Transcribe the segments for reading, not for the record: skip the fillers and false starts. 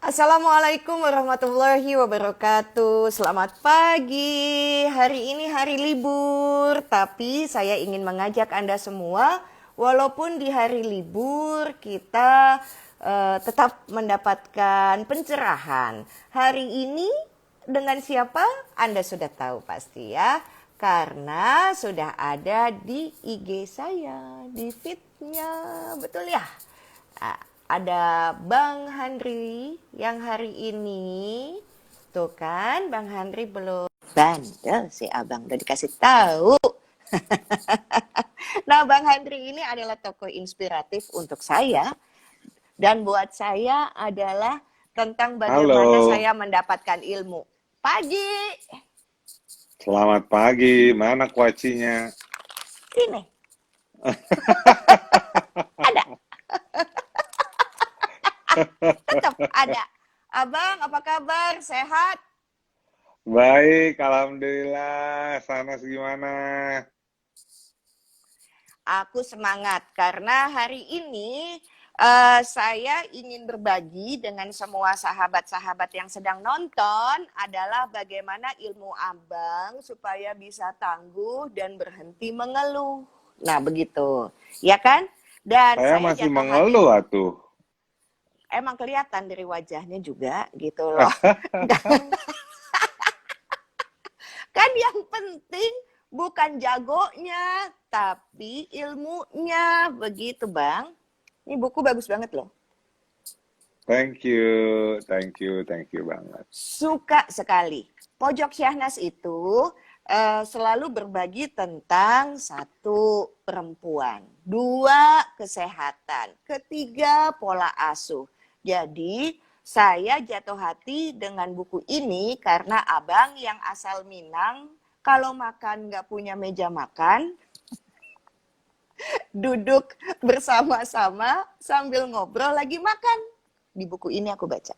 Assalamualaikum warahmatullahi wabarakatuh. Selamat pagi. Hari ini hari libur, tapi saya ingin mengajak Anda semua, walaupun di hari libur kita tetap mendapatkan pencerahan. Hari ini dengan siapa? Anda sudah tahu pasti ya. Karena sudah ada di IG saya, di feed-nya. Betul ya? Ah, ada Bang Handri yang hari ini, tuh kan Bang Handri belum bandel si abang udah dikasih tahu. Nah, Bang Handri ini adalah tokoh inspiratif untuk saya dan buat saya adalah tentang bagaimana Halo, saya mendapatkan ilmu. Pagi, selamat pagi. Mana kuacinya? sini ada, tetap ada. Abang, apa kabar? Sehat? Baik, alhamdulillah. Sana gimana? Aku semangat karena hari ini saya ingin berbagi dengan semua sahabat-sahabat yang sedang nonton adalah bagaimana ilmu abang supaya bisa tangguh dan berhenti mengeluh. Nah, begitu. Ya kan? Dan Saya saya masih jatuh hati. mengeluh atuh. Emang kelihatan dari wajahnya juga gitu loh. Kan yang penting bukan jagonya, tapi ilmunya. Begitu, Bang. Ini buku bagus banget loh. Thank you banget. Suka sekali. Pojok Syahnas itu selalu berbagi tentang satu perempuan, dua kesehatan, ketiga pola asuh. Jadi saya jatuh hati dengan buku ini karena abang yang asal Minang kalau makan nggak punya meja makan, duduk bersama-sama sambil ngobrol lagi makan. Di buku ini aku baca.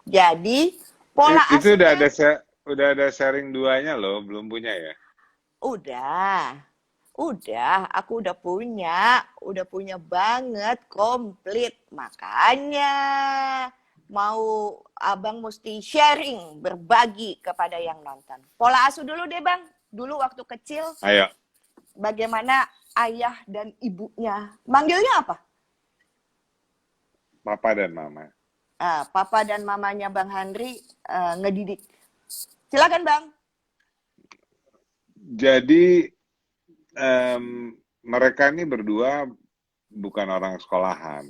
Jadi pola Itu asuhnya udah ada sharing duanya loh, belum punya ya? udah. Udah, aku udah punya banget, komplit. Makanya mau abang mesti sharing, berbagi kepada yang nonton. Pola asuh dulu deh bang. Dulu waktu kecil, Ayo, bagaimana ayah dan ibunya? Manggilnya apa? Papa dan Mama. Papa dan mamanya Bang Handri ngedidik. Silakan bang. Jadi mereka ini berdua bukan orang sekolahan.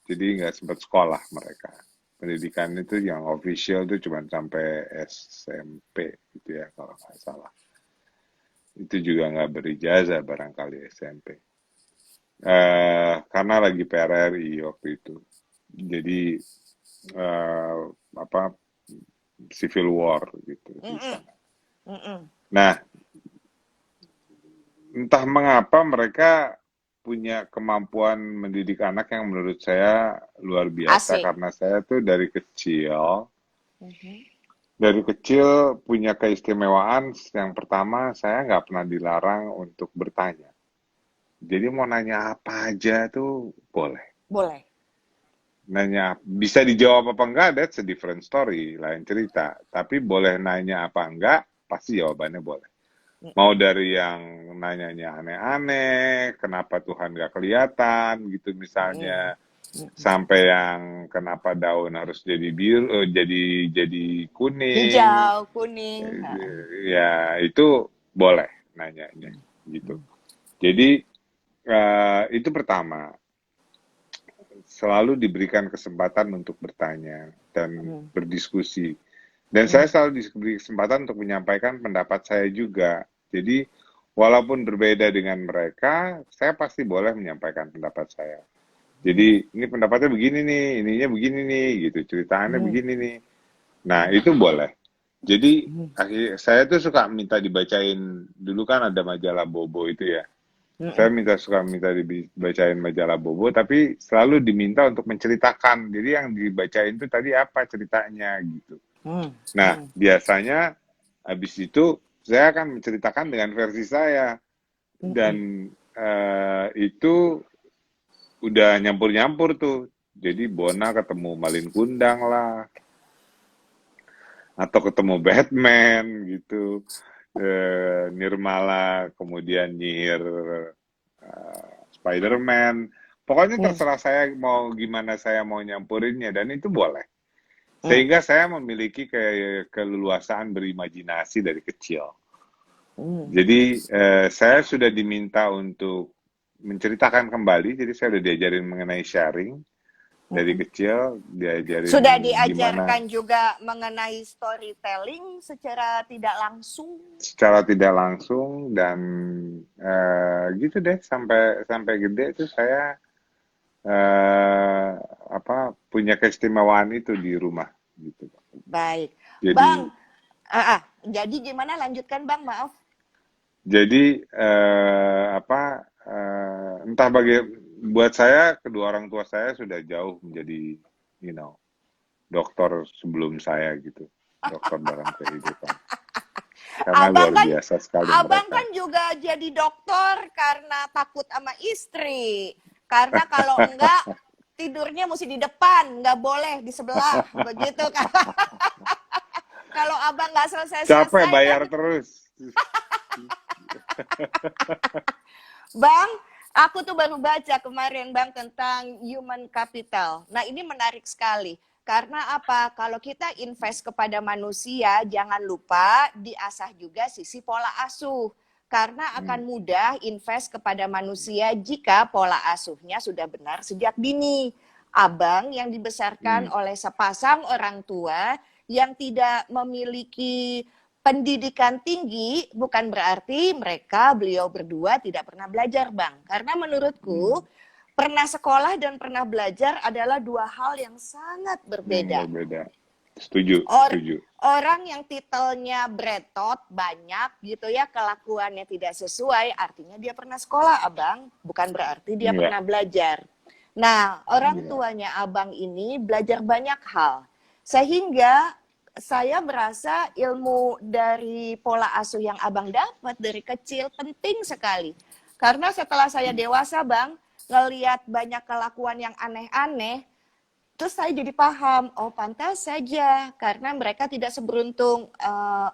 Jadi nggak sempat sekolah mereka. Pendidikan itu yang official itu cuma sampai SMP gitu ya kalau nggak salah. Itu juga nggak berijazah barangkali SMP. Karena lagi PRRI waktu itu. Jadi eh, apa civil war gitu di Mm-mm, sana. mm-mm, Nah, entah mengapa mereka punya kemampuan mendidik anak yang menurut saya luar biasa asik. karena saya tuh dari kecil punya keistimewaan. Yang pertama, saya nggak pernah dilarang untuk bertanya. Jadi mau nanya apa aja tuh boleh. Boleh. Nanya bisa dijawab apa enggak, that's a different story, lain cerita. Tapi boleh nanya apa enggak, pasti jawabannya boleh. Mau dari yang nanyanya aneh-aneh, kenapa Tuhan nggak kelihatan gitu misalnya, Mm-mm. sampai yang kenapa daun harus jadi biru, jadi kuning, Hijau, kuning. ya itu boleh nanyanya gitu. Jadi itu pertama, selalu diberikan kesempatan untuk bertanya dan Mm, berdiskusi. Dan saya mm, selalu diberi kesempatan untuk menyampaikan pendapat saya juga. Jadi, walaupun berbeda dengan mereka, saya pasti boleh menyampaikan pendapat saya. Jadi, ini pendapatnya begini nih, ininya begini nih, gitu, ceritaannya mm, begini nih. Nah, itu boleh. Jadi, mm, saya tuh suka minta dibacain, dulu kan ada majalah Bobo itu ya. Saya mm, suka minta dibacain majalah Bobo, tapi selalu diminta untuk menceritakan. Jadi yang dibacain itu tadi apa ceritanya gitu. mm, Nah, mm, biasanya habis itu saya akan menceritakan dengan versi saya mm, dan itu udah nyampur-nyampur tuh. Jadi Bona ketemu Malin Kundang lah, atau ketemu Batman gitu. Nirmala kemudian nyihir Spider-Man. Pokoknya Hmm. terserah saya mau gimana saya mau nyampurinnya dan itu boleh. Hmm. Sehingga saya memiliki kayak keleluasaan berimajinasi dari kecil. Hmm. Jadi saya sudah diminta untuk menceritakan kembali, jadi saya sudah diajarin mengenai sharing dari Hmm. kecil, diajarin Sudah gimana diajarkan juga mengenai storytelling secara tidak langsung. secara tidak langsung dan gitu deh sampai sampai gede itu saya apa punya keistimewaan itu di rumah gitu. Baik. Bang, Jadi jadi gimana lanjutkan Bang, maaf. jadi apa entah buat saya kedua orang tua saya sudah jauh menjadi you know dokter sebelum saya gitu. Dokter dalam kehidupan. Karena Abang luar kan biasa sekali Abang mereka. kan juga jadi dokter karena takut sama istri. Karena kalau enggak tidurnya mesti di depan, nggak boleh di sebelah, begitu kan? Kalau abang nggak Capek selesai-selesai kan, bayar terus. Bang, aku tuh baru baca kemarin Bang tentang human capital. Nah ini menarik sekali. Karena apa? Kalau kita invest kepada manusia, jangan lupa diasah juga sisi pola asuh. Karena Hmm. akan mudah invest kepada manusia jika pola asuhnya sudah benar sejak dini. Abang yang dibesarkan Hmm. oleh sepasang orang tua yang tidak memiliki pendidikan tinggi bukan berarti beliau berdua tidak pernah belajar, Bang. Karena Hmm. menurutku pernah sekolah dan pernah belajar adalah dua hal yang sangat Yang berbeda. berbeda. Setuju, Or, setuju. orang yang titelnya bretot banyak gitu ya, kelakuannya tidak sesuai, artinya dia pernah sekolah, Abang. Bukan berarti dia Iya, pernah belajar. Nah, orang iya. tuanya Abang ini belajar banyak hal. Sehingga saya merasa ilmu dari pola asuh yang Abang dapat dari kecil penting sekali. Karena setelah saya dewasa, Bang, ngelihat banyak kelakuan yang aneh-aneh, terus saya jadi paham, oh pantas saja karena mereka tidak seberuntung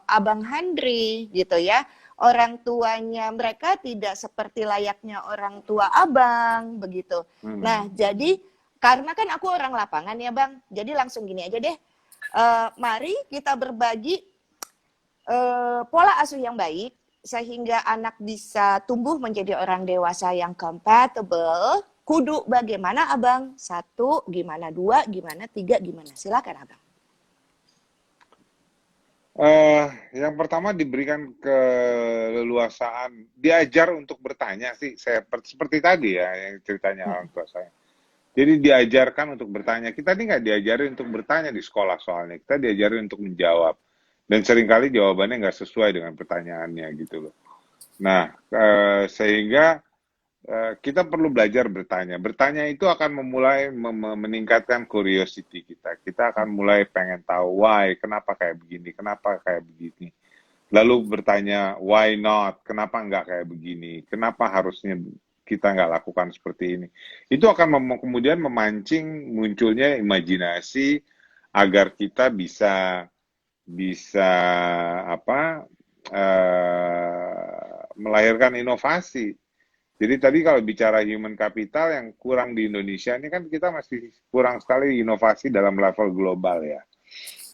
Abang Handri gitu ya. Orang tuanya mereka tidak seperti layaknya orang tua Abang begitu. Nah, Hmm. jadi karena kan aku orang lapangan ya Bang, jadi langsung gini aja deh. Mari kita berbagi pola asuh yang baik sehingga anak bisa tumbuh menjadi orang dewasa yang compatible. Kudu bagaimana abang? Satu, gimana dua, gimana tiga, gimana? Silakan abang. Yang pertama diberikan keleluasaan, diajar untuk bertanya sih. Saya seperti tadi ya yang ceritanya orang tua saya. Jadi diajarkan untuk bertanya. Kita ini nggak diajarin untuk bertanya di sekolah soalnya. Kita diajarin untuk menjawab. Dan seringkali jawabannya nggak sesuai dengan pertanyaannya gitu loh. Nah, sehingga kita perlu belajar bertanya. Bertanya itu akan memulai meningkatkan curiosity kita. Kita akan mulai pengen tahu why, kenapa kayak begini, kenapa kayak begini. Lalu bertanya why not, kenapa nggak kayak begini, kenapa harusnya kita nggak lakukan seperti ini. Itu akan kemudian memancing munculnya imajinasi agar kita bisa bisa apa melahirkan inovasi. Jadi tadi kalau bicara human capital yang kurang di Indonesia ini kan kita masih kurang sekali inovasi dalam level global ya.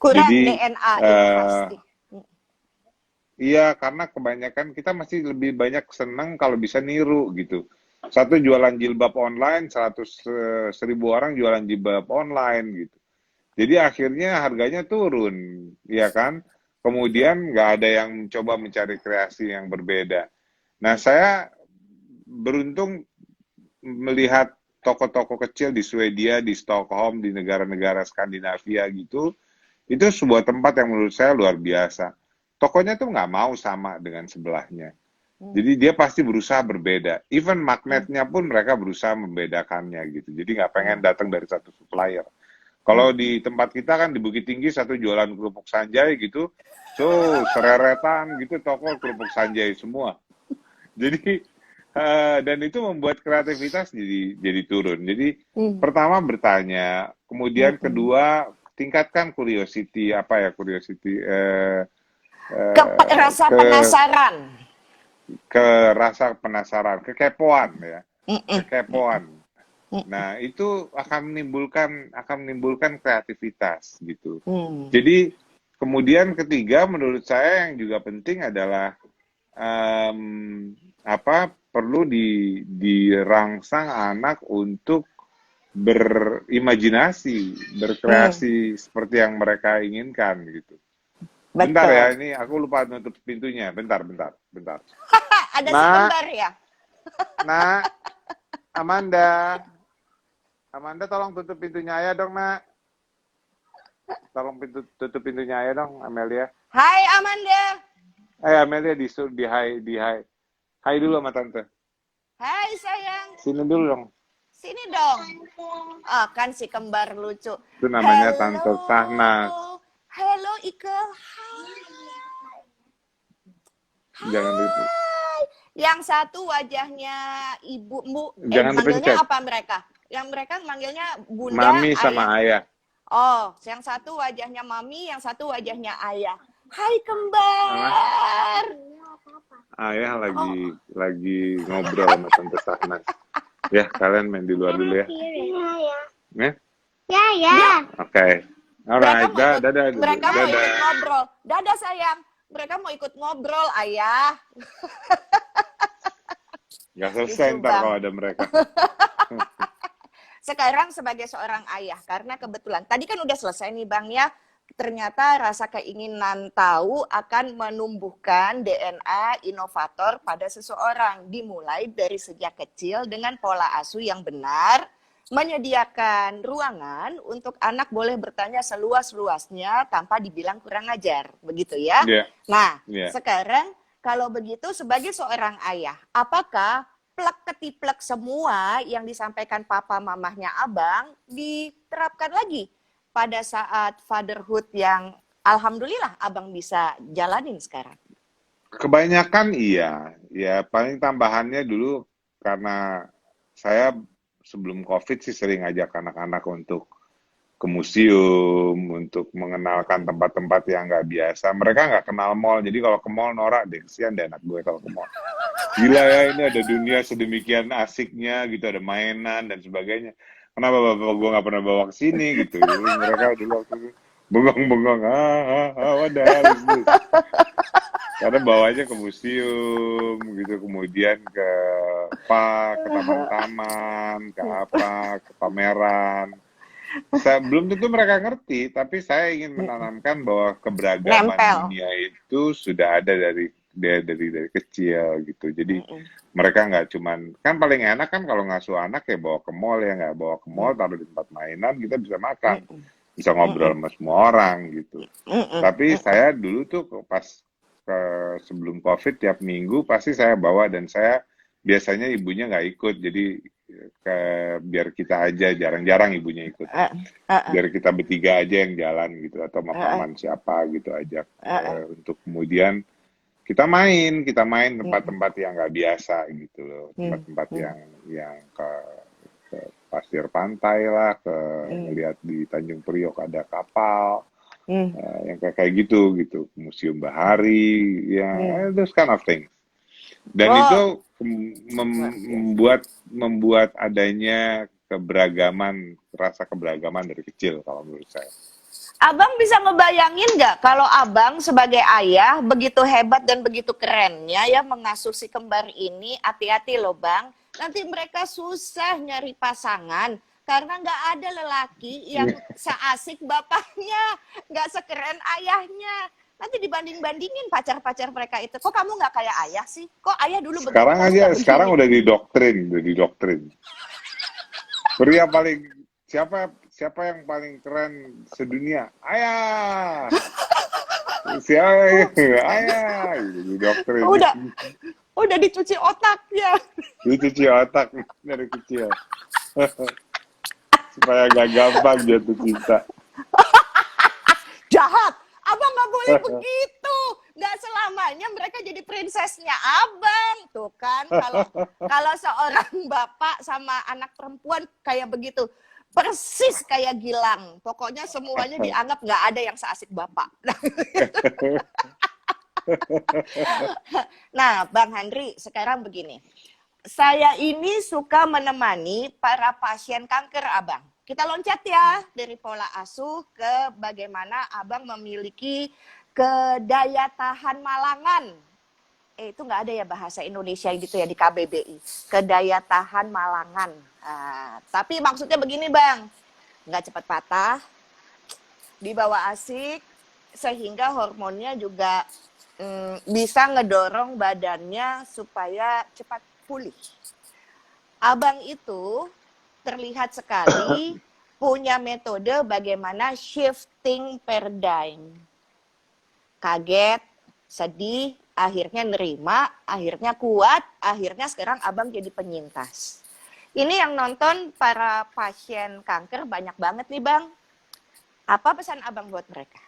Kurang Jadi DNA inovasi. iya karena kebanyakan kita masih lebih banyak senang kalau bisa niru gitu. Satu jualan jilbab online, 100.000 orang jualan jilbab online gitu. Jadi akhirnya harganya turun, ya kan? Kemudian nggak ada yang mencoba mencari kreasi yang berbeda. Nah, saya beruntung melihat toko-toko kecil di Swedia, di Stockholm, di negara-negara Skandinavia gitu, itu sebuah tempat yang menurut saya luar biasa. Tokonya tuh nggak mau sama dengan sebelahnya. Jadi dia pasti berusaha berbeda. Even magnetnya pun mereka berusaha membedakannya gitu. Jadi nggak pengen datang dari satu supplier. Kalau di tempat kita kan di Bukit Tinggi satu jualan kerupuk Sanjay gitu, so sereretan gitu toko kerupuk Sanjay semua. Jadi Dan itu membuat kreativitas jadi turun. Jadi Hmm. pertama bertanya, kemudian Mm-mm. kedua tingkatkan curiosity, apa ya curiosity, eh, Rasa ke penasaran. ke rasa penasaran, kekepoan ya, Mm-mm. kekepoan. Mm-mm. Nah, itu akan menimbulkan kreativitas gitu. Hmm. Jadi kemudian ketiga menurut saya yang juga penting adalah em, perlu dirangsang anak untuk berimajinasi, Hmm. berkreasi seperti yang mereka inginkan gitu. Bentar Betul. ya, ini aku lupa nutup pintunya. Bentar, bentar, bentar. Ada si Nak, kembar ya? nak, Amanda, Amanda tolong tutup pintunya ayah dong, nak. Tolong tutup pintunya ayah dong, Amelia. Hai Amanda. Amelia di hai, di hai. Hai dulu sama tante. Hai sayang. Sini dulu dong. Sini dong. Ah, kan si kembar lucu. Itu namanya Hello. Tante Sahnas. Hello Ikel. Hai. Jangan itu. Hai. Yang satu wajahnya ibu, Jangan manggilnya dipencet. apa mereka? Yang mereka manggilnya bunda, Mami ayah. sama ayah. Oh, yang satu wajahnya mami, yang satu wajahnya ayah. Hai Mama, kembar. ayah Oh, lagi ngobrol sama Tante Sahnas. Ya, kalian main di luar dulu ya. Ya? Ya, ya. ya, Oke. mereka Alright, mau ikut, dadah dulu. mereka mau ikut Dadah. ngobrol. Dadah sayang. Mereka mau ikut ngobrol, ayah. Gak selesai Lucu ntar bang. kalau ada mereka. Sekarang sebagai seorang ayah, karena kebetulan tadi kan udah selesai nih bang ya. Ternyata rasa keinginan tahu akan menumbuhkan DNA inovator pada seseorang. Dimulai dari sejak kecil dengan pola asuh yang benar, menyediakan ruangan untuk anak boleh bertanya seluas-luasnya tanpa dibilang kurang ajar. Begitu ya. Iya, Nah, iya. sekarang kalau begitu sebagai seorang ayah, apakah plek ketiplek semua yang disampaikan papa mamahnya abang diterapkan lagi pada saat fatherhood yang alhamdulillah abang bisa jalanin sekarang? Kebanyakan iya. Ya, paling tambahannya dulu karena saya sebelum COVID sih sering ajak anak-anak untuk ke museum, untuk mengenalkan tempat-tempat yang nggak biasa. Mereka nggak kenal mall, jadi kalau ke mall norak deh, kesian deh anak gue kalau ke mall. Gila ya, ini ada dunia sedemikian asiknya gitu, ada mainan dan sebagainya. Kenapa bapak gue nggak pernah bawa ke sini gitu? Jadi mereka dulu waktu itu bengong-bengong, what the hell is this? Karena bawanya ke museum gitu, kemudian ke park, ke taman-taman, ke apa, ke pameran. Belum tentu mereka ngerti, tapi saya ingin menanamkan bahwa keberagaman Nempel. dunia itu sudah ada dari kecil gitu. Jadi Mm-mm. mereka nggak cuman, kan paling enak kan kalau ngasuh anak ya bawa ke mall, ya nggak bawa ke mall, taruh di tempat mainan, kita bisa makan, Mm-mm. bisa ngobrol Mm-mm. sama semua orang gitu. Mm-mm. Tapi Mm-mm. saya dulu tuh pas sebelum COVID tiap minggu pasti saya bawa, dan saya biasanya ibunya nggak ikut, jadi biar kita aja, jarang-jarang ibunya ikut, Uh, uh, uh, biar kita bertiga aja yang jalan gitu, atau sama uh, paman siapa gitu ajak, uh. untuk kemudian kita main Mm-mm. tempat-tempat yang nggak biasa gitu loh, Mm. tempat-tempat Mm. yang ke pasir pantai lah, ke Mm. ngelihat di Tanjung Priok ada kapal, Mm. yang kayak gitu, museum bahari, ya Mm. those kind of things. Dan Oh, itu luar biasa. membuat adanya rasa keberagaman dari kecil kalau menurut saya. Abang bisa ngebayangin nggak kalau abang sebagai ayah begitu hebat dan begitu kerennya ya mengasuh si kembar ini, hati-hati loh bang, nanti mereka susah nyari pasangan karena nggak ada lelaki yang seasik bapaknya, nggak sekeren ayahnya. Nanti dibanding-bandingin pacar-pacar mereka itu. Kok kamu nggak kayak ayah sih? Kok ayah dulu begini, kamu nggak Sekarang begini? udah didoktrin. Siapa yang paling keren sedunia? Ayah. Siapa? Ayah. Gitu, didoktrin. Udah dicuci otaknya. Dicuci otak dari kecil. Supaya gak gampang jatuh cinta. Jahat. Abang nggak boleh begitu. nggak selamanya mereka jadi prinsesnya abang tuh kan. Kalau kalau seorang bapak sama anak perempuan kayak begitu, persis kayak Gilang. Pokoknya semuanya dianggap nggak ada yang seasik bapak. Nah, Bang Handri, sekarang begini. Saya ini suka menemani para pasien kanker, Abang. Kita loncat ya dari pola asuh ke bagaimana Abang memiliki kedaya tahan malangan. Itu nggak ada ya bahasa Indonesia gitu ya di KBBI. Kedaya tahan malangan. Tapi maksudnya begini, Bang. Nggak cepat patah, dibawa asik, sehingga hormonnya juga bisa ngedorong badannya supaya cepat pulih. Abang itu terlihat sekali punya metode bagaimana shifting paradigm. Kaget, sedih, akhirnya nerima, akhirnya kuat, akhirnya sekarang abang jadi penyintas. Ini yang nonton para pasien kanker banyak banget nih, Bang. Apa pesan abang buat mereka?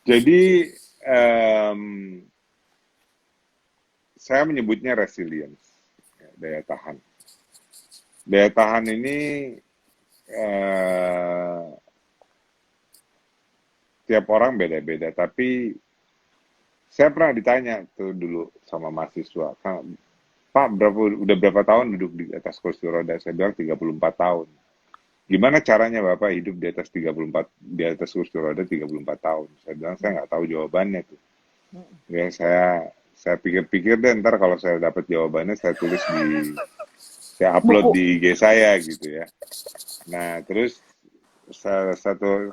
Jadi saya menyebutnya resilience, daya tahan. Daya tahan ini tiap orang beda-beda, tapi saya pernah ditanya tuh dulu sama mahasiswa, Pak, udah berapa tahun duduk di atas kursi roda? Saya bilang 34 tahun. Gimana caranya Bapak hidup di atas kursi roda 34 tahun? Saya bilang saya nggak tahu jawabannya tuh. Ya saya pikir-pikir deh, ntar kalau saya dapat jawabannya saya saya upload di IG saya gitu ya. Nah terus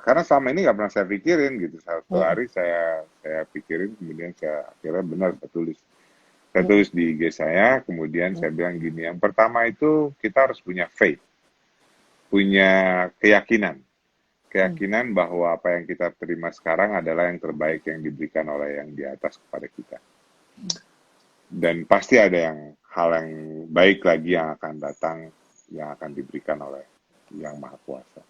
karena selama ini nggak pernah saya pikirin gitu. Satu hari saya pikirin, kemudian saya akhirnya benar saya tulis. Saya tulis di IG saya, kemudian saya bilang gini, yang pertama itu kita harus punya faith, punya keyakinan bahwa apa yang kita terima sekarang adalah yang terbaik yang diberikan oleh yang di atas kepada kita. Dan pasti ada hal yang baik lagi yang akan datang, yang akan diberikan oleh Yang Maha Kuasa.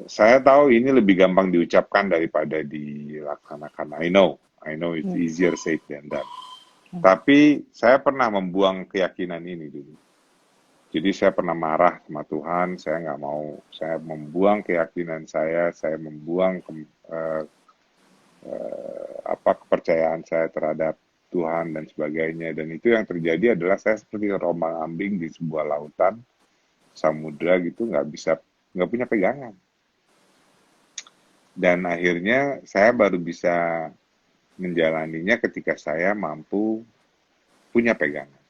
Saya tahu ini lebih gampang diucapkan daripada dilaksanakan. I know it's easier said than done. Tapi saya pernah membuang keyakinan ini dulu. Jadi saya pernah marah sama Tuhan, saya nggak mau, saya membuang keyakinan saya membuang kepercayaan saya terhadap Tuhan dan sebagainya. Dan itu yang terjadi adalah saya seperti rombang-ambing di sebuah lautan, samudra gitu, nggak punya pegangan. Dan akhirnya saya baru bisa menjalaninya ketika saya mampu punya pegangan.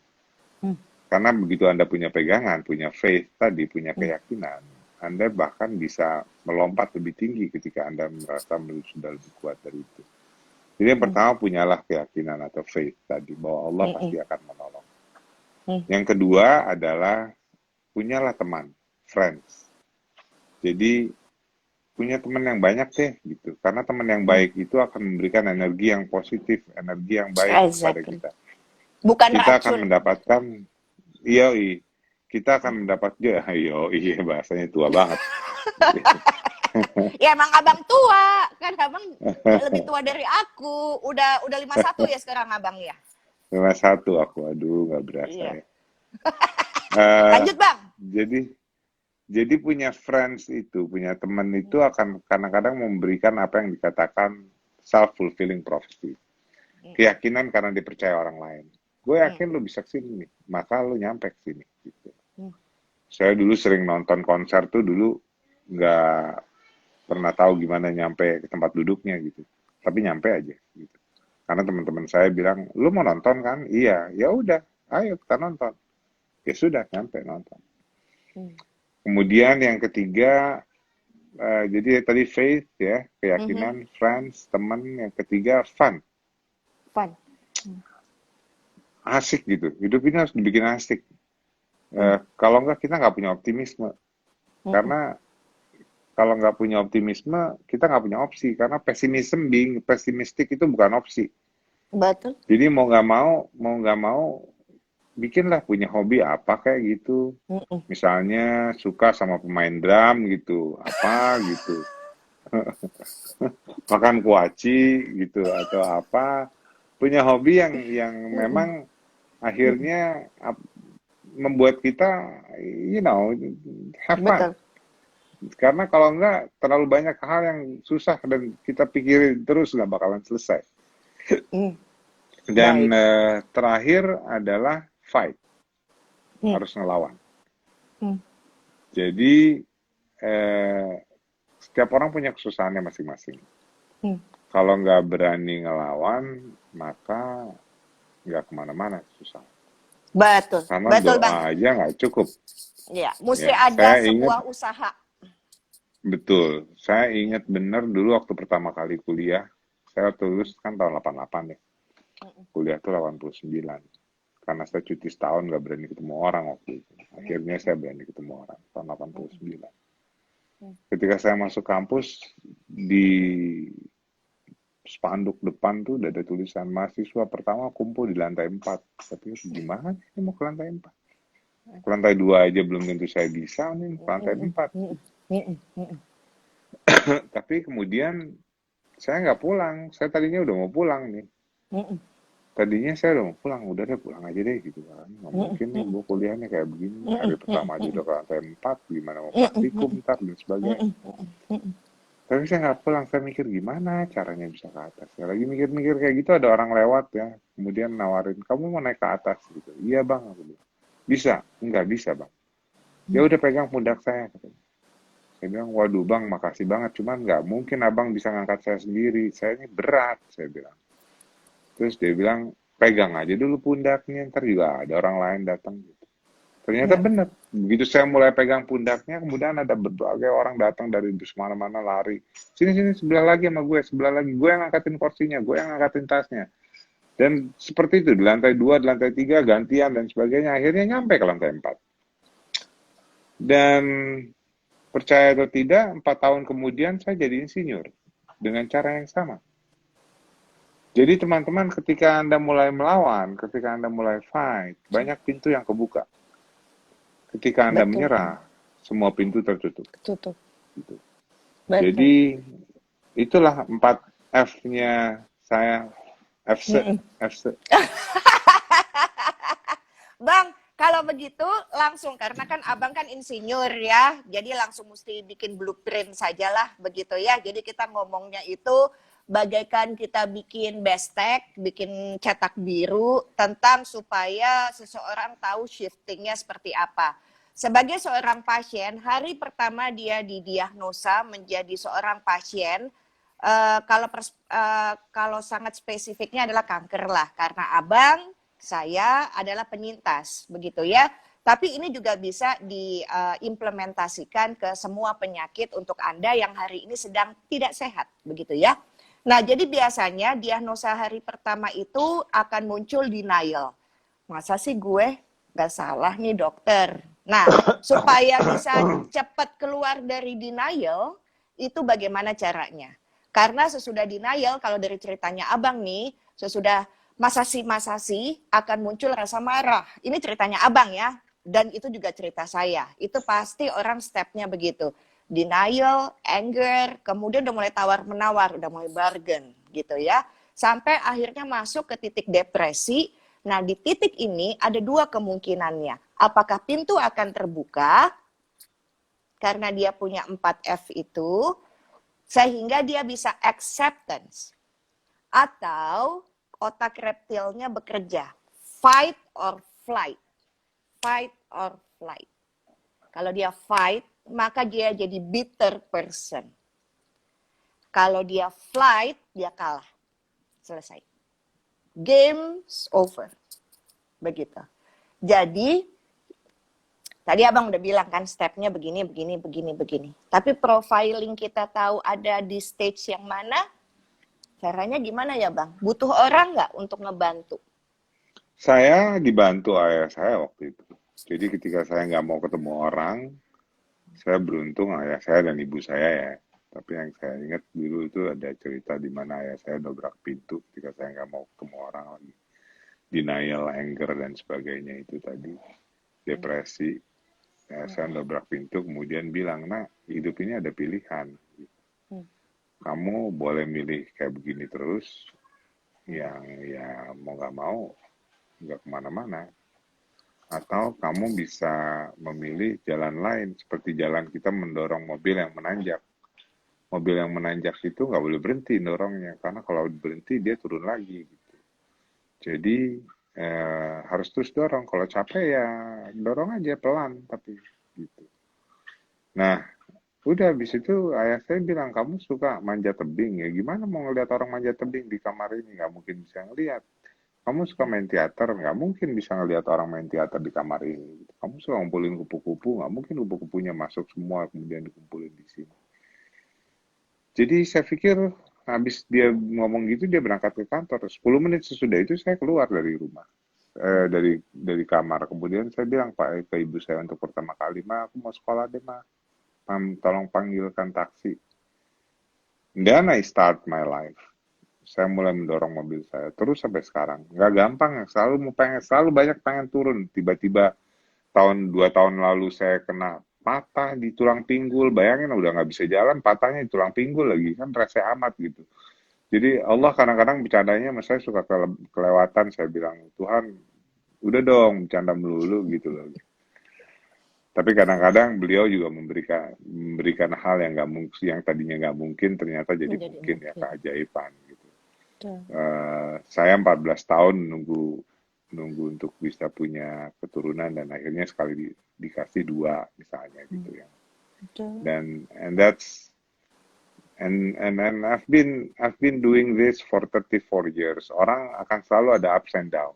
Karena begitu Anda punya pegangan, punya faith tadi, punya keyakinan, Anda bahkan bisa melompat lebih tinggi ketika Anda merasa sudah lebih kuat dari itu. Jadi yang pertama, punyalah keyakinan atau faith tadi, bahwa Allah pasti akan menolong. Yang kedua adalah, punyalah teman, friends. Jadi, punya teman yang banyak deh gitu, karena teman yang baik itu akan memberikan energi yang positif, energi yang baik kepada kita. Bukan kita racun. Akan mendapatkan, kita akan mendapatkan, bahasanya tua banget. Ya emang abang tua, kan abang lebih tua dari aku, udah 51 ya sekarang abang ya. 51 aku, aduh nggak berasa ya. Lanjut bang. Jadi punya friends itu, punya teman itu akan kadang-kadang memberikan apa yang dikatakan self-fulfilling prophecy. Keyakinan karena dipercaya orang lain. Gue yakin lu bisa kesini nih, maka lu nyampe kesini. Gitu. Saya dulu sering nonton konser tuh dulu nggak pernah tahu gimana nyampe ke tempat duduknya gitu. Tapi nyampe aja gitu. Karena teman-teman saya bilang, lu mau nonton kan? Iya, ya udah, ayo kita nonton. Ya sudah, nyampe nonton. Kemudian yang ketiga, jadi tadi faith ya, keyakinan, friends, teman. Yang ketiga, fun. Asik gitu. Hidup ini harus dibikin asik. Kalau enggak, kita nggak punya optimisme. Karena kalau nggak punya optimisme, kita nggak punya opsi. Karena pesimistik itu bukan opsi. Betul. Jadi mau nggak mau, bikinlah punya hobi apa kayak gitu. Misalnya suka sama pemain drum gitu, apa gitu. makan kuaci gitu atau apa, punya hobi yang Mm-mm. memang Mm-mm. akhirnya membuat kita have fun. Betul. Karena kalau enggak terlalu banyak hal yang susah dan kita pikirin terus nggak bakalan selesai. Mm. Dan Baik. terakhir adalah fight, Mm. harus ngelawan. Mm. Jadi eh, setiap orang punya kesusahannya masing-masing. Mm. Kalau nggak berani ngelawan, maka nggak kemana-mana susah. Betul. Karena Betul doa banget. aja nggak cukup. Ya, mesti Ya, ada sebuah usaha. betul, saya ingat benar dulu waktu pertama kali kuliah, saya lulus kan tahun 88 ya, Mm-mm. kuliah tuh 89. Karena saya cuti setahun nggak berani ketemu orang waktu itu. Akhirnya saya berani ketemu orang tahun Mm-mm. 89. Mm. Ketika saya masuk kampus, di spanduk depan tuh udah ada tulisan mahasiswa pertama kumpul di lantai 4. Tapi gimana ini mau ke lantai 4? Ke lantai 2 aja belum tentu saya bisa nih, ke lantai Mm-mm. 4. Mm-mm. Mm-mm. Mm-mm. Tapi kemudian saya nggak pulang. Saya tadinya udah mau pulang nih. Mm-mm. Tadinya saya udah mau pulang, udah deh pulang aja deh gitu kan. Nggak Mm-mm. mungkin nih gue kuliahnya kayak begini. Mm-mm. Hari pertama aja udah ke lantai 4, gimana mau praktikum Mm-mm. ntar dan sebagainya. Mm-mm. Mm-mm. Tapi saya nggak pulang, saya mikir gimana caranya bisa ke atas. Saya lagi mikir-mikir kayak gitu, ada orang lewat ya, kemudian nawarin, kamu mau naik ke atas gitu. Iya bang, aku bilang. Bisa? Enggak bisa bang. Ya udah pegang pundak saya. Katanya. Saya bilang, waduh bang, makasih banget. Cuman nggak mungkin abang bisa ngangkat saya sendiri. Saya ini berat, saya bilang. Terus dia bilang, pegang aja dulu pundaknya, ntar juga ada orang lain datang. Ternyata Mm-mm. benar. Begitu saya mulai pegang pundaknya, kemudian ada berbagai orang datang dari mana-mana lari. Sini-sini sebelah lagi sama gue, sebelah lagi. Gue yang ngangkatin kursinya, gue yang ngangkatin tasnya. Dan seperti itu, di lantai 2, di lantai 3, gantian dan sebagainya. Akhirnya nyampe ke lantai 4. Dan percaya atau tidak, 4 tahun kemudian saya jadi insinyur. Dengan cara yang sama. Jadi teman-teman ketika Anda mulai melawan, ketika Anda mulai fight, banyak pintu yang kebuka. Ketika Anda Betul. menyerah, semua pintu tertutup. Tutup. Gitu. Betul. Jadi itulah 4 F-nya saya. FC, Mm-mm. FC. Bang, kalau begitu langsung karena kan abang kan insinyur ya, jadi langsung mesti bikin blueprint sajalah begitu ya. Jadi kita ngomongnya itu bagaikan kita bikin bestek, bikin cetak biru tentang supaya seseorang tahu shiftingnya seperti apa. Sebagai seorang pasien, hari pertama dia didiagnosa menjadi seorang pasien, kalau sangat spesifiknya adalah kanker lah, karena abang saya adalah penyintas, begitu ya. Tapi ini juga bisa diimplementasikan ke semua penyakit untuk Anda yang hari ini sedang tidak sehat, begitu ya. Nah, jadi biasanya diagnosa hari pertama itu akan muncul denial. Masa sih gue gak salah nih dokter? Nah, supaya bisa cepat keluar dari denial, itu bagaimana caranya? Karena sesudah denial, kalau dari ceritanya abang nih, sesudah masasi akan muncul rasa marah. Ini ceritanya abang ya, dan itu juga cerita saya. Itu pasti orang stepnya begitu. Denial, anger, kemudian udah mulai tawar-menawar, udah mulai bargain gitu ya. Sampai akhirnya masuk ke titik depresi. Nah, di titik ini ada dua kemungkinannya. Apakah pintu akan terbuka karena dia punya 4F itu, sehingga dia bisa acceptance. Atau otak reptilnya bekerja. Fight or flight. Fight or flight. Kalau dia fight, maka dia jadi bitter person. Kalau dia flight, dia kalah. Selesai. Game's over. Begitu. Jadi, tadi abang udah bilang kan stepnya begini, begini, begini, begini. Tapi profiling kita tahu ada di stage yang mana, caranya gimana ya bang? Butuh orang nggak untuk ngebantu? Saya dibantu ayah saya waktu itu. Jadi ketika saya nggak mau ketemu orang, saya beruntung ayah saya dan ibu saya ya. Tapi yang saya ingat dulu itu ada cerita di mana ayah saya dobrak pintu ketika saya nggak mau ketemu orang lagi. Denial, anger, dan sebagainya itu tadi. Depresi. Ayah saya dobrak pintu kemudian bilang, nak hidup ini ada pilihan. kamu boleh milih kayak begini terus, yang ya mau nggak mau nggak kemana-mana. Atau kamu bisa memilih jalan lain, seperti jalan kita mendorong mobil yang menanjak. Mobil yang menanjak itu nggak boleh berhenti dorongnya, karena kalau berhenti dia turun lagi. Jadi harus terus dorong. Kalau capek ya dorong aja pelan, tapi gitu. Nah, udah habis itu ayah saya bilang, kamu suka manjat tebing ya? Gimana mau ngeliat orang manjat tebing di kamar ini? Nggak mungkin bisa ngeliat. Kamu suka main teater, nggak mungkin bisa ngelihat orang main teater di kamar ini. Kamu suka ngumpulin kupu-kupu, nggak mungkin kupu-kupunya masuk semua kemudian dikumpulin di sini. Jadi saya pikir habis dia ngomong gitu dia berangkat ke kantor. 10 menit sesudah itu saya keluar dari rumah, dari kamar. Kemudian saya bilang ke ibu saya untuk pertama kali, ma aku mau sekolah deh ma, tolong panggilkan taksi. Then I start my life. Saya mulai mendorong mobil saya terus sampai sekarang. Nggak gampang, selalu banyak pengen turun. Tiba-tiba 2 tahun lalu saya kena patah di tulang pinggul. Bayangin udah nggak bisa jalan, patahnya di tulang pinggul lagi, kan rese amat gitu. Jadi Allah kadang-kadang bercandanya sama saya suka kelewatan. Saya bilang, Tuhan udah dong bercanda melulu gitu loh. Tapi kadang-kadang beliau juga memberikan hal yang nggak mungkin, yang tadinya nggak mungkin ternyata jadi Menjadi mungkin, ya, mungkin. keajaiban gitu. Betul. Saya 14 tahun nunggu untuk bisa punya keturunan, dan akhirnya sekali dikasih 2 misalnya gitu ya. Betul. Dan and I've been doing this for 34 years. Orang akan selalu ada ups and down.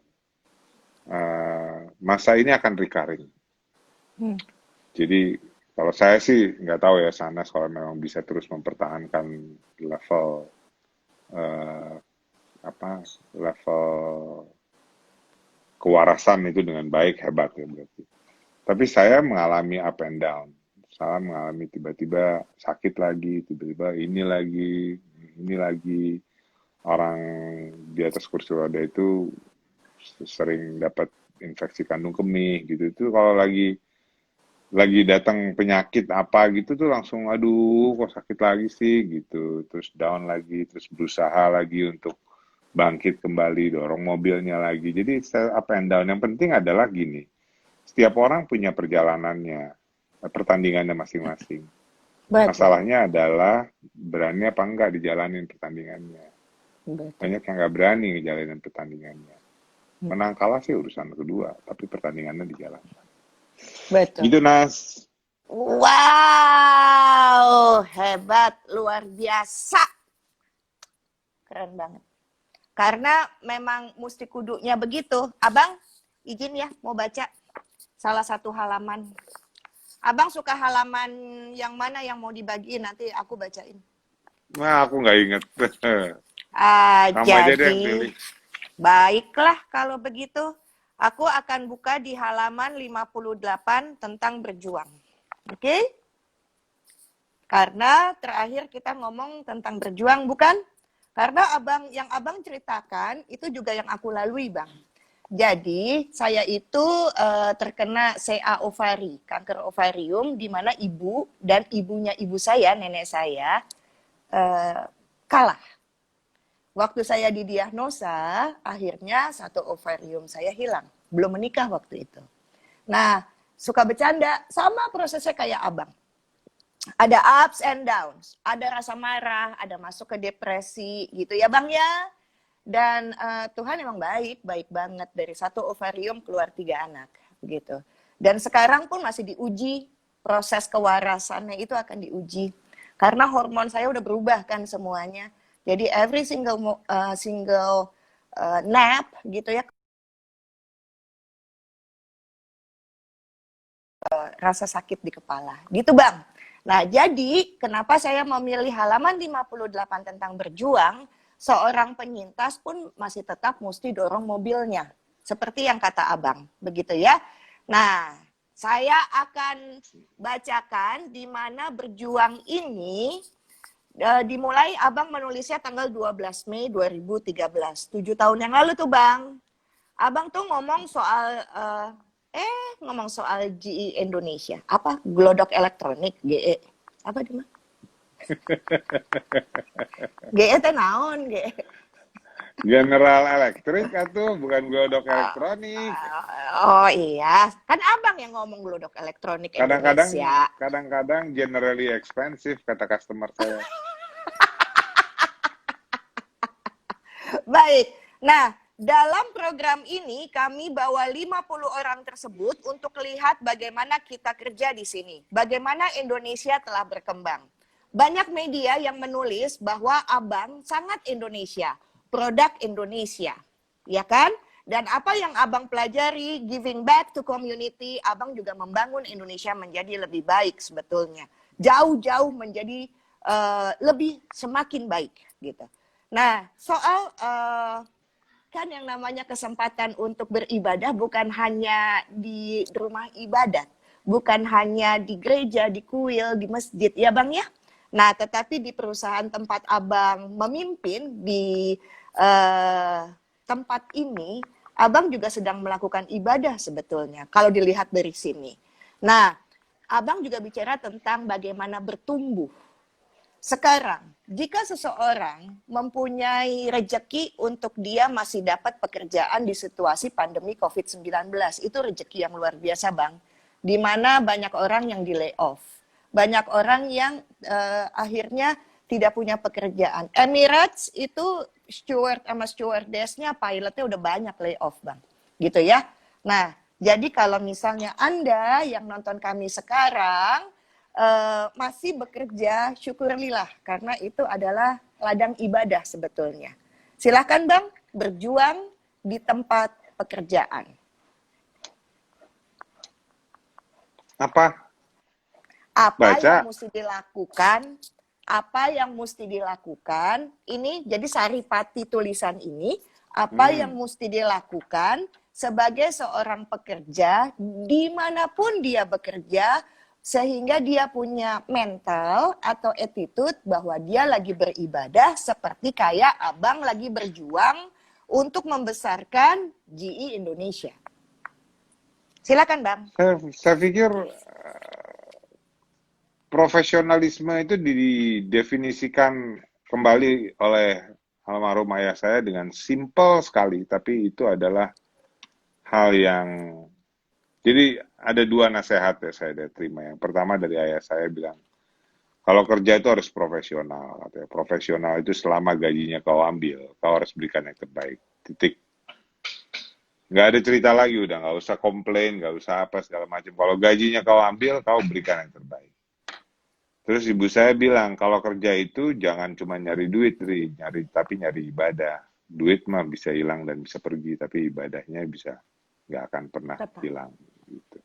Masa ini akan recurring. Hmm. Jadi kalau saya sih nggak tahu ya Sanas, kalau memang bisa terus mempertahankan level eh, level kewarasan itu dengan baik, hebat ya berarti. Tapi saya mengalami up and down. Saya mengalami tiba-tiba sakit lagi, tiba-tiba ini lagi. Orang di atas kursi roda itu sering dapat infeksi kandung kemih gitu. Itu kalau lagi datang penyakit apa gitu tuh langsung aduh kok sakit lagi sih gitu. Terus down lagi, terus berusaha lagi untuk bangkit kembali, dorong mobilnya lagi. Jadi up and down. Yang penting adalah gini, setiap orang punya perjalanannya, pertandingannya masing-masing. Betul. Masalahnya adalah berani apa enggak dijalanin pertandingannya. Betul. Banyak yang nggak berani ngejalanin pertandingannya. Hmm. Menang kalah sih urusan kedua, tapi pertandingannya dijalankan. Betul. Gitu Nas. Wow, hebat, luar biasa. Keren banget. Karena memang mesti kudunya begitu. Abang, izin ya mau baca salah satu halaman. Abang suka halaman yang mana yang mau dibagiin, nanti aku bacain. Nah, aku nggak inget. Kamu aja deh yang Jadi, pilih. baiklah kalau begitu. Aku akan buka di halaman 58 tentang berjuang. Oke? Karena terakhir kita ngomong tentang berjuang, bukan? Karena yang abang ceritakan itu juga yang aku lalui, Bang. Jadi saya itu terkena CA ovari, kanker ovarium, di mana ibu dan ibunya ibu saya, nenek saya, kalah. Waktu saya didiagnosa, akhirnya satu ovarium saya hilang. Belum menikah waktu itu. Nah, suka bercanda, sama prosesnya kayak abang. Ada ups and downs, ada rasa marah, ada masuk ke depresi gitu ya bang ya. Dan Tuhan emang baik banget, dari satu ovarium keluar 3 anak begitu. Dan sekarang pun masih diuji, proses kewarasannya itu akan diuji. Karena hormon saya udah berubah kan semuanya. Jadi every single nap gitu ya, rasa sakit di kepala. Gitu Bang. Nah, jadi kenapa saya memilih halaman 58 tentang berjuang, seorang penyintas pun masih tetap mesti dorong mobilnya. Seperti yang kata Abang, begitu ya. Nah, saya akan bacakan di mana berjuang ini dimulai Abang menulisnya tanggal 12 Mei 2013. 7 tahun yang lalu tuh Bang. Abang tuh ngomong soal GE Indonesia. Apa? Glodok Elektronik, GE. Apa dia? GE teh naon, GE? General Electric atau bukan glodok elektronik. Oh iya, kan abang yang ngomong glodok elektronik Kadang-kadang, Indonesia. kadang-kadang generally expensive kata customer saya. Baik, nah dalam program ini kami bawa 50 orang tersebut untuk lihat bagaimana kita kerja di sini. Bagaimana Indonesia telah berkembang. Banyak media yang menulis bahwa abang sangat Indonesia, produk Indonesia. Ya kan? Dan apa yang abang pelajari, giving back to community, abang juga membangun Indonesia menjadi lebih baik sebetulnya. Jauh-jauh menjadi lebih semakin baik gitu. Nah, soal kan yang namanya kesempatan untuk beribadah bukan hanya di rumah ibadat, bukan hanya di gereja, di kuil, di masjid, ya Bang ya. Nah, tetapi di perusahaan tempat Abang memimpin di tempat ini, Abang juga sedang melakukan ibadah sebetulnya, kalau dilihat dari sini. Nah, Abang juga bicara tentang bagaimana bertumbuh. Sekarang, jika seseorang mempunyai rejeki untuk dia masih dapat pekerjaan di situasi pandemi COVID-19, itu rejeki yang luar biasa, Bang. Di mana banyak orang yang di layoff. Banyak orang yang akhirnya tidak punya pekerjaan. Emirates itu steward sama stewardess-nya, pilotnya udah banyak layoff, Bang. Gitu ya. Nah, jadi kalau misalnya Anda yang nonton kami sekarang, masih bekerja, syukurlah karena itu adalah ladang ibadah sebetulnya. Silakan Bang, berjuang di tempat pekerjaan. Apa? Apa yang Baca. mesti dilakukan? Apa yang mesti dilakukan? Ini jadi saripati tulisan ini. Apa yang mesti dilakukan sebagai seorang pekerja dimanapun dia bekerja, sehingga dia punya mental atau attitude bahwa dia lagi beribadah seperti kayak abang lagi berjuang untuk membesarkan GE Indonesia. Silakan Bang. Saya pikir profesionalisme itu didefinisikan kembali oleh almarhum ayah saya dengan simple sekali, tapi itu adalah hal yang jadi ada dua nasihat ya saya terima. Yang pertama dari ayah saya bilang, kalau kerja itu harus profesional. Katanya. Profesional itu selama gajinya kau ambil, kau harus berikan yang terbaik. Titik. Nggak ada cerita lagi udah, nggak usah komplain, nggak usah apa segala macam. Kalau gajinya kau ambil, kau berikan yang terbaik. Terus ibu saya bilang, kalau kerja itu jangan cuma nyari duit, tapi nyari ibadah. Duit mah bisa hilang dan bisa pergi, tapi ibadahnya bisa nggak akan pernah hilang. Gitu.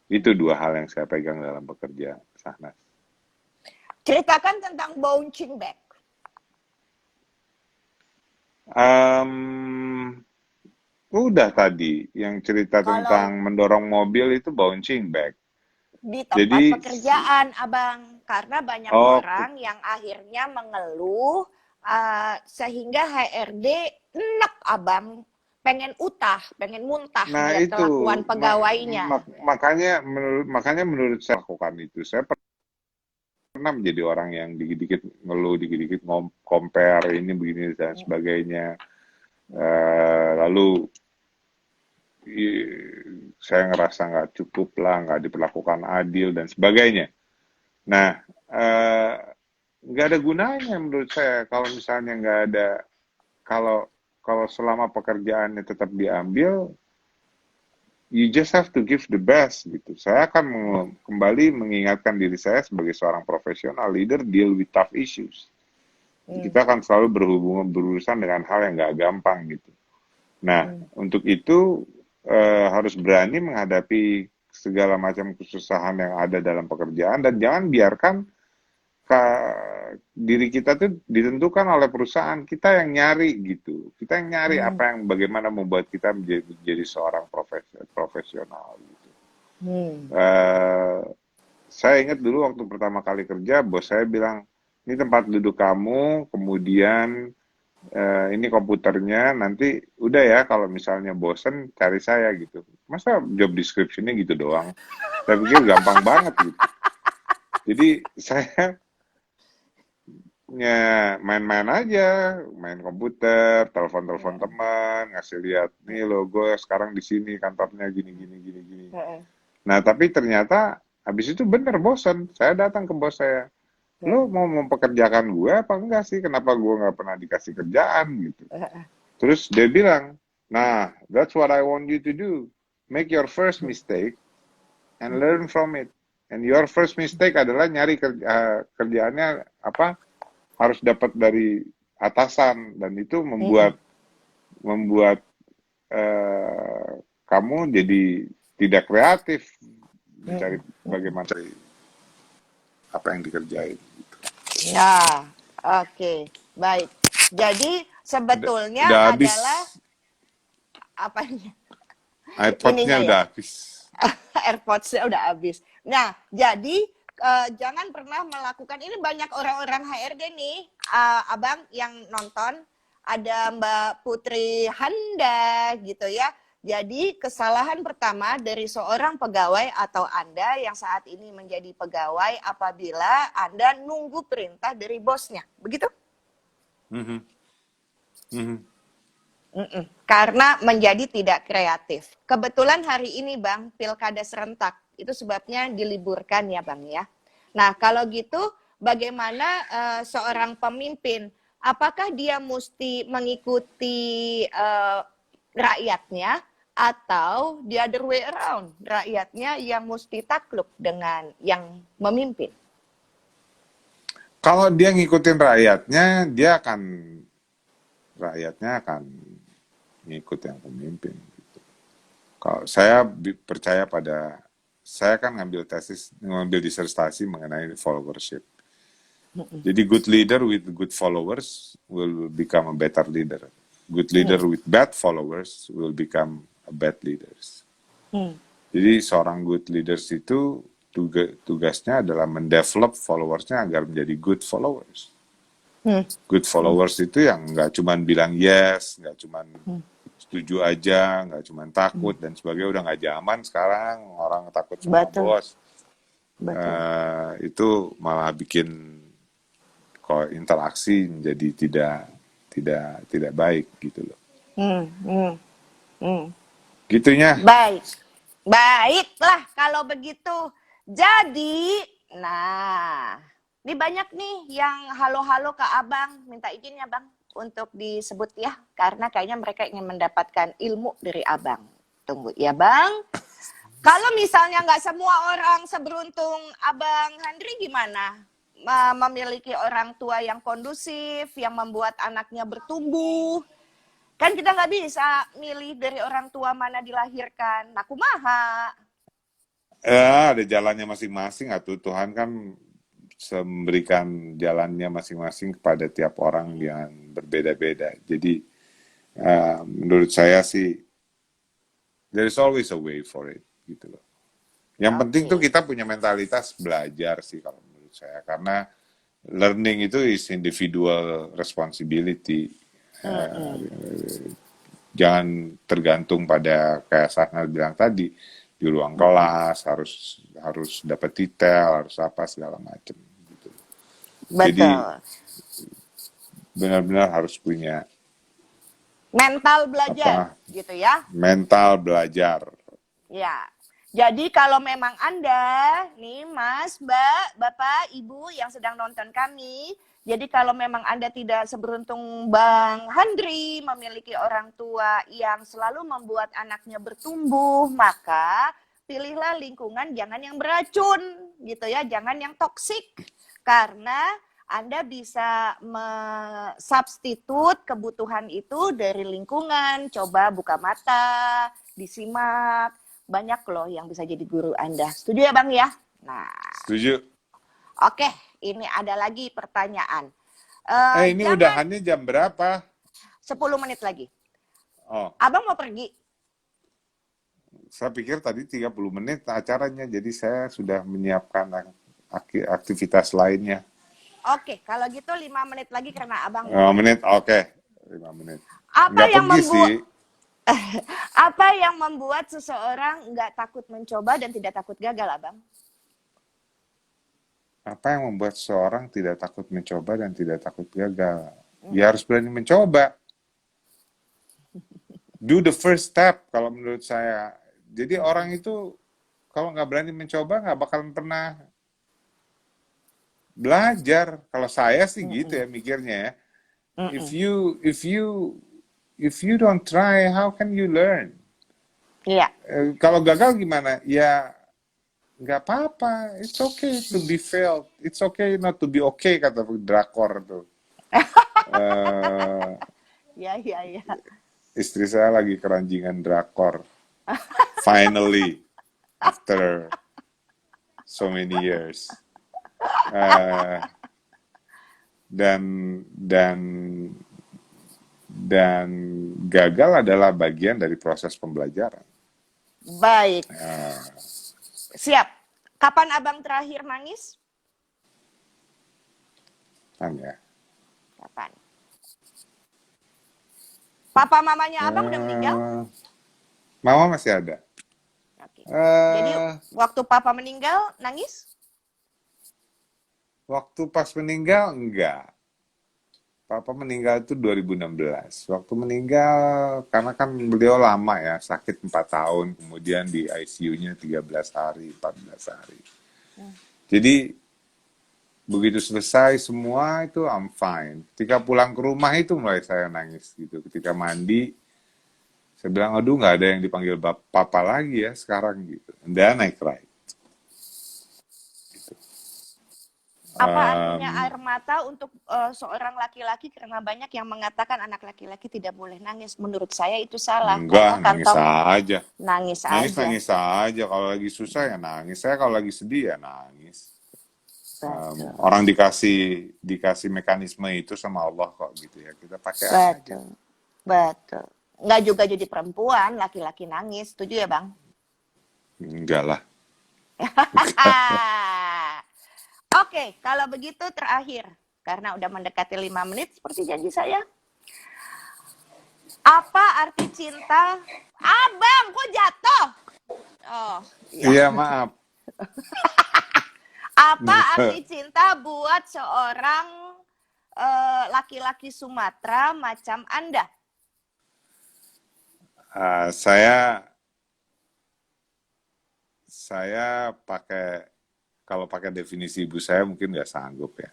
Itu dua hal yang saya pegang dalam bekerja, Sahnas. Ceritakan tentang bouncing back. Udah tadi yang cerita tentang mendorong mobil itu bouncing back. Di tempat pekerjaan, Abang. Karena banyak orang yang akhirnya mengeluh sehingga HRD enek, Abang. Pengen muntah melihat kelakuan pegawainya. Makanya menurut saya lakukan itu. Saya pernah menjadi orang yang dikit-dikit ngeluh, dikit-dikit compare ini begini dan sebagainya. Lalu saya ngerasa nggak cukup lah, nggak diperlakukan adil dan sebagainya. Nah, nggak ada gunanya menurut saya kalau misalnya nggak ada, kalau selama pekerjaannya tetap diambil, you just have to give the best gitu. Saya akan kembali mengingatkan diri saya sebagai seorang profesional leader, deal with tough issues. Kita akan selalu berurusan dengan hal yang nggak gampang gitu. Nah, untuk itu harus berani menghadapi segala macam kesusahan yang ada dalam pekerjaan dan jangan biarkan diri kita tuh ditentukan oleh perusahaan. Kita yang nyari gitu. Kita yang nyari apa yang bagaimana membuat kita menjadi seorang profesional gitu. Saya ingat dulu waktu pertama kali kerja, bos saya bilang, ini tempat duduk kamu, kemudian ini komputernya, nanti udah ya kalau misalnya bosen cari saya gitu. Masa job description-nya gitu doang? Saya pikir gampang banget gitu. Jadi main-main aja, main komputer, telepon-telepon teman, ngasih lihat nih lo gue sekarang di sini kantornya gini gini gini gini. Nah tapi ternyata habis itu bener bosen. Saya datang ke bos saya, lo mau mempekerjakan gue apa enggak sih? Kenapa gue nggak pernah dikasih kerjaan gitu? Terus dia bilang, nah that's what I want you to do. Make your first mistake and learn from it. And your first mistake adalah nyari kerjaannya apa harus dapat dari atasan dan itu membuat kamu jadi tidak kreatif mencari bagaimana apa yang dikerjain. Ya, oke, baik. Jadi sebetulnya Udah adalah habis, apanya? iPod-nya Ininya ya, udah habis. AirPods-nya udah habis. Nah, jadi jangan pernah melakukan ini, banyak orang-orang HRD nih, abang yang nonton, ada Mbak Putri Handa gitu ya. Jadi kesalahan pertama dari seorang pegawai atau Anda yang saat ini menjadi pegawai apabila Anda nunggu perintah dari bosnya, begitu? Mhm, mhm. Karena menjadi tidak kreatif. Kebetulan hari ini Bang, pilkada serentak. Itu sebabnya diliburkan ya Bang ya. Nah kalau gitu bagaimana seorang pemimpin? Apakah dia mesti mengikuti rakyatnya atau the other way around? Rakyatnya yang mesti takluk dengan yang memimpin? Kalau dia ngikutin rakyatnya akan ngikut yang pemimpin. Gitu. Kalau saya percaya saya kan ngambil disertasi mengenai followership. Jadi good leader with good followers will become a better leader. Good leader with bad followers will become a bad leaders. Jadi seorang good leaders itu tugasnya adalah mendevelop followersnya agar menjadi good followers. Good followers itu yang nggak cuma bilang yes, nggak cuma setuju aja, nggak cuma takut dan sebagainya. Udah nggak zaman sekarang, orang takut sama Betul, bos. betul. Itu malah bikin interaksi menjadi tidak baik gitu loh. Hmm, hmm, hmm. Gitunya. Baik, baiklah kalau begitu. Jadi, nah, ini banyak nih yang halo-halo ke abang, minta izin ya bang untuk disebut ya, karena kayaknya mereka ingin mendapatkan ilmu dari abang. Tunggu ya bang. Kalau misalnya nggak semua orang seberuntung abang Handri gimana? Memiliki orang tua yang kondusif, yang membuat anaknya bertumbuh. Kan kita nggak bisa milih dari orang tua mana dilahirkan. Nah, kumaha. Ya, ada jalannya masing-masing. Tuhan kan memberikan jalannya masing-masing kepada tiap orang yang berbeda-beda. Jadi, menurut saya sih, there is always a way for it. Gitu loh. Yang penting tuh kita punya mentalitas belajar sih kalau menurut saya. Karena learning itu is individual responsibility. Jangan tergantung pada kayak Sarna bilang tadi di ruang kelas harus dapat detail harus apa segala macam gitu. Jadi Betul. benar-benar harus punya Mental belajar, apa gitu ya. mental belajar. Ya. Jadi kalau memang Anda, nih Mas, Mbak, Bapak, Ibu yang sedang nonton kami, jadi kalau memang Anda tidak seberuntung Bang Handri memiliki orang tua yang selalu membuat anaknya bertumbuh, maka pilihlah lingkungan jangan yang beracun, gitu ya, jangan yang toksik. Karena Anda bisa substitut kebutuhan itu dari lingkungan, coba buka mata, disimak, banyak loh yang bisa jadi guru Anda. Setuju ya Bang ya? Nah, Setuju? oke, ini ada lagi pertanyaan. Ini Jangan udahannya jam berapa? 10 menit lagi. Oh, Abang mau pergi? saya pikir tadi 30 menit acaranya, jadi saya sudah menyiapkan aktivitas lainnya. Oke, kalau gitu 5 menit lagi karena Abang mau 5 pergi. menit, oke. 5 menit. Apa Nggak yang pergi sih. membuat apa yang membuat seseorang nggak takut mencoba dan tidak takut gagal, Abang? Apa yang membuat seseorang tidak takut mencoba dan tidak takut gagal? Ya harus berani mencoba. Do the first step kalau menurut saya. Jadi orang itu kalau nggak berani mencoba nggak bakalan pernah belajar. Kalau saya sih gitu ya mikirnya ya. If Mm-mm. you if you if you don't try, how can you learn? Iya, Kalau gagal gimana? Ya nggak apa-apa. It's okay to be failed. It's okay not to be okay kata drakor tuh. Eh, iya, iya, iya. Istri saya lagi keranjingan drakor. Finally, after so many years. Eh, dan dan dan gagal adalah bagian dari proses pembelajaran. Baik, Eh, siap. Kapan abang terakhir nangis? kan ya. Kapan? Papa mamanya abang udah meninggal? Eh, Mama masih ada. Oke. Jadi Eh, waktu papa meninggal nangis? Waktu pas meninggal enggak. Papa meninggal itu 2016. Waktu meninggal karena kan beliau lama ya, sakit 4 tahun, kemudian di ICU-nya 13 hari, 14 hari. Jadi begitu selesai semua itu I'm fine. Ketika pulang ke rumah itu mulai saya nangis gitu. Ketika mandi, saya bilang, aduh nggak ada yang dipanggil papa lagi ya sekarang gitu. And then I cried. Apa artinya Um, air mata untuk seorang laki-laki karena banyak yang mengatakan anak laki-laki tidak boleh nangis. Menurut saya itu salah Enggak, karena nangis kantong aja. nangis Nangis aja. nangis aja. Kalau lagi susah ya nangis. Saya kalau lagi sedih ya nangis. Betul. Orang dikasih mekanisme itu sama Allah kok gitu ya. Kita pakai aja. Betul. Betul. Nggak juga jadi perempuan, laki-laki nangis. Setuju ya, Bang? Enggak lah. Oke, kalau begitu terakhir. Karena udah mendekati 5 menit seperti janji saya. Apa arti cinta? Abang, kok jatuh? Oh, iya. Iya maaf. Apa arti cinta buat seorang laki-laki Sumatera macam Anda? Saya kalau pakai definisi ibu saya mungkin nggak sanggup ya.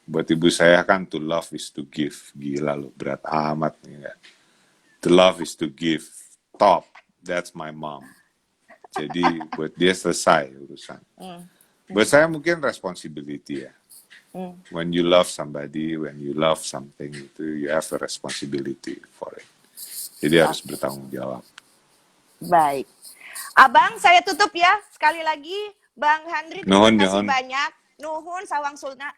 Buat ibu saya kan to love is to give. Gila loh, berat amat nih ya. To love is to give. Top. That's my mom. Jadi buat dia selesai urusan. Buat saya mungkin responsibility ya. When you love somebody, when you love something itu you have a responsibility for it. Jadi harus bertanggung jawab. Baik. Abang, saya tutup ya. Sekali lagi, Bang Handri, terima kasih banyak. Nuhun, sawang sulna.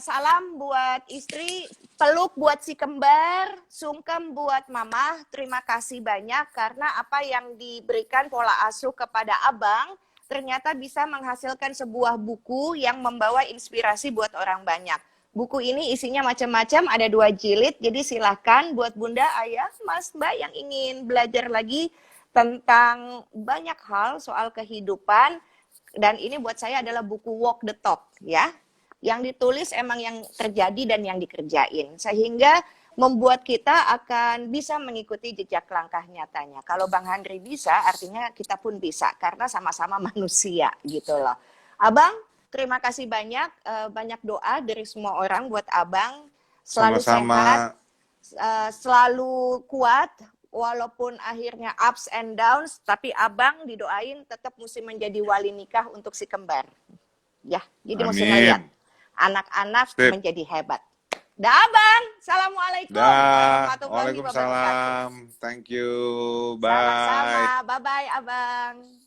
Salam buat istri, peluk buat si kembar, sungkem buat mama. Terima kasih banyak karena apa yang diberikan pola asuh kepada abang ternyata bisa menghasilkan sebuah buku yang membawa inspirasi buat orang banyak. Buku ini isinya macam-macam, ada 2 jilid, jadi silahkan buat bunda, ayah, mas, mbak yang ingin belajar lagi tentang banyak hal soal kehidupan. Dan ini buat saya adalah buku walk the talk ya. Yang ditulis emang yang terjadi dan yang dikerjain. Sehingga membuat kita akan bisa mengikuti jejak langkah nyatanya. Kalau Bang Handri bisa, artinya kita pun bisa. Karena sama-sama manusia gitu loh. Abang, terima kasih banyak. Banyak doa dari semua orang buat Abang. Selalu sehat, selalu kuat. Walaupun akhirnya ups and downs, tapi abang didoain tetap mesti menjadi wali nikah untuk si kembar. Ya, jadi mesti melihat anak-anak menjadi hebat. Dah abang, assalamualaikum warahmatullahi wabarakatuh. Waalaikumsalam, thank you, bye. Sama-sama, bye-bye abang.